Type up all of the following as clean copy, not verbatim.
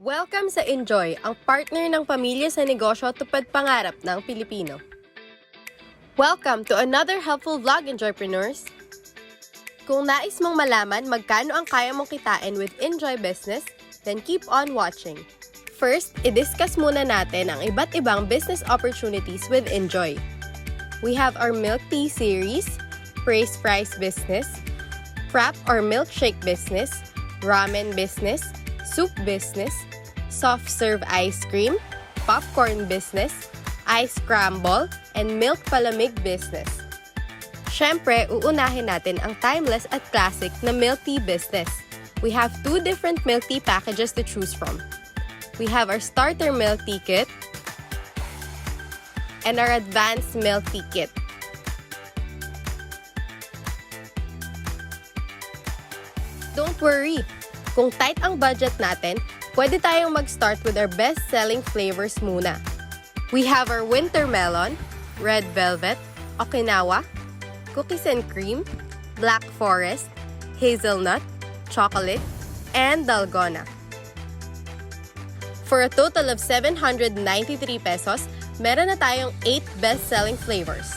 Welcome sa inJoy, ang partner ng pamilya sa negosyo tupad pangarap ng Pilipino. Welcome to another helpful vlog, inJoypreneurs! Kung nais mong malaman magkano ang kaya mong kitain with inJoy business, then keep on watching. First, i-discuss muna natin ang iba't ibang business opportunities with inJoy. We have our milk tea series, praise fries business, frap or milkshake business, ramen business, soup business, soft serve ice cream, popcorn business, ice scramble, and milk palamig business. Siyempre, uunahin natin ang timeless at classic na milk tea business. We have two different milk tea packages to choose from. We have our starter milk tea kit and our advanced milk tea kit. Don't worry! Kung tight ang budget natin, pwede tayong mag-start with our best-selling flavors muna. We have our winter melon, red velvet, Okinawa, cookies and cream, black forest, hazelnut, chocolate, and dalgona. For a total of 793 pesos, meron na tayong 8 best-selling flavors.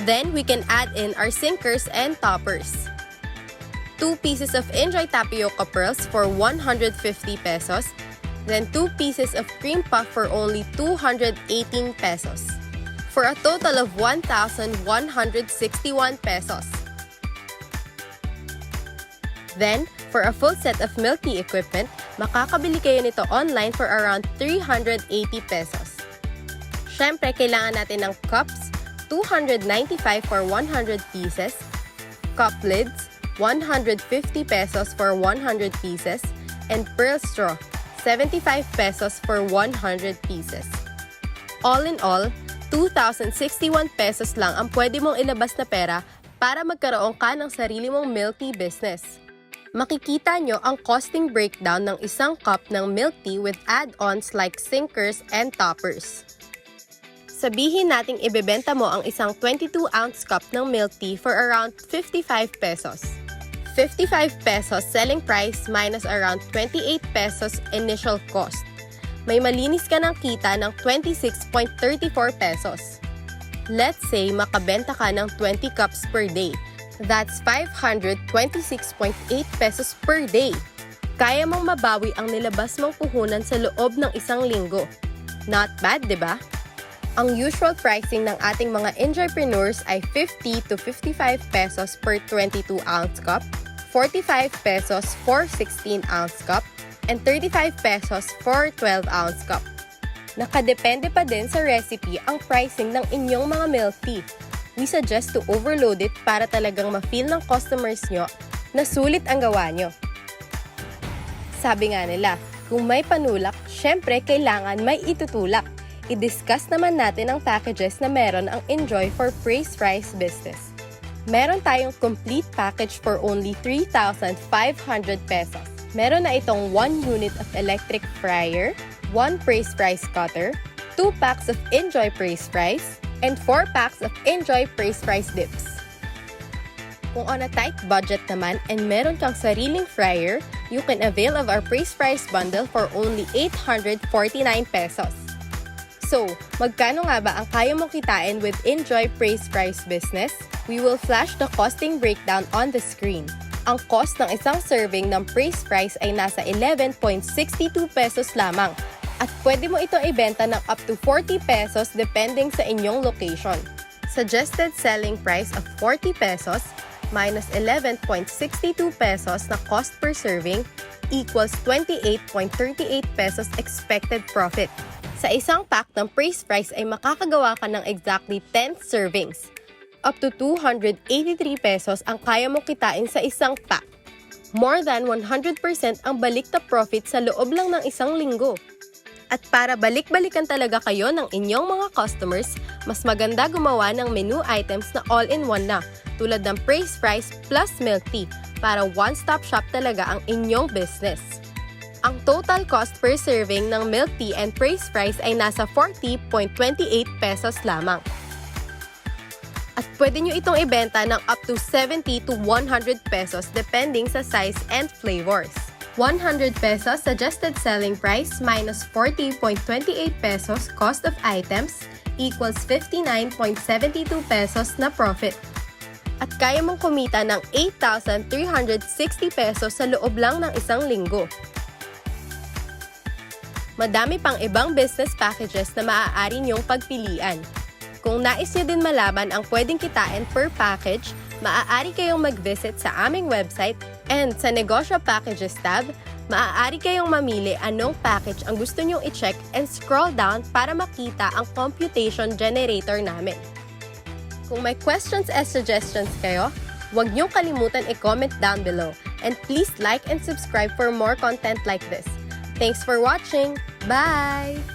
Then, we can add in our sinkers and toppers. 2 pieces of inJoy tapioca pearls for 150 pesos, then 2 pieces of cream puff for only 218 pesos, for a total of 1,161 pesos. Then, for a full set of milk tea equipment, makakabili kayo nito online for around 380 pesos. Siyempre, kailangan natin ng cups, 295 for 100 pieces, cup lids, 150 pesos for 100 pieces, and pearl straw, 75 pesos for 100 pieces. All in all, 2,061 pesos lang ang pwede mong ilabas na pera para magkaroon ka ng sarili mong milk tea business. Makikita nyo ang costing breakdown ng isang cup ng milk tea with add-ons like sinkers and toppers. Sabihin nating ibebenta mo ang isang 22-ounce cup ng milk tea for around 55 pesos. 55 pesos selling price minus around 28 pesos initial cost. May malinis ka ng kita ng 26.34 pesos. Let's say makabenta ka ng 20 cups per day. That's 526.8 pesos per day. Kaya mong mabawi ang nilabas mong puhunan sa loob ng isang linggo. Not bad, di ba? Ang usual pricing ng ating mga inJoypreneurs ay 50 to 55 pesos per 22-ounce cup, 45 pesos for 16-ounce cup, and 35 pesos for 12-ounce cup. Nakadepende pa din sa recipe ang pricing ng inyong mga milk tea. We suggest to overload it para talagang ma-feel ng customers nyo na sulit ang gawa nyo. Sabi nga nila, kung may panulak, syempre kailangan may itutulak. I-discuss naman natin ang packages na meron ang inJoy for praise fries business. Meron tayong complete package for only 3,500 pesos. Meron na itong 1 unit of electric fryer, 1 praise fries cutter, 2 packs of inJoy praise fries, and 4 packs of inJoy praise fries dips. Kung on a tight budget naman and meron kang sariling fryer, you can avail of our praise fries bundle for only 849 pesos. So, magkano nga ba ang kaya mong kitain with inJoy praise fries business? We will flash the costing breakdown on the screen. Ang cost ng isang serving ng praise fries ay nasa 11.62 pesos lamang at pwede mo itong ibenta ng up to 40 pesos depending sa inyong location. Suggested selling price of 40 pesos minus 11.62 pesos na cost per serving equals 28.38 pesos expected profit. Sa isang pack ng praise fries ay makakagawa ka ng exactly 10 servings. Up to 283 pesos ang kaya mong kitain sa isang pack. More than 100% ang balik na profit sa loob lang ng isang linggo. At para balik-balikan talaga kayo ng inyong mga customers, mas maganda gumawa ng menu items na all-in-one na, tulad ng praise fries plus milk tea, para one-stop shop talaga ang inyong business. Ang total cost per serving ng milk tea and praise fries ay nasa 40.28 pesos lamang. At pwede nyo itong ibenta ng up to 70 to 100 pesos depending sa size and flavors. 100 pesos suggested selling price minus 40.28 pesos cost of items equals 59.72 pesos na profit. At kaya mong kumita ng 8,360 pesos sa loob lang ng isang linggo. Madami pang ibang business packages na maaari niyong pagpilian. Kung nais niyo din malaman ang pwedeng kitain per package, maaari kayong mag-visit sa aming website and sa Negosyo Packages tab, maaari kayong mamili anong package ang gusto nyong i-check and scroll down para makita ang computation generator namin. Kung may questions and suggestions kayo, huwag niyong kalimutan i-comment down below and please like and subscribe for more content like this. Thanks for watching! Bye!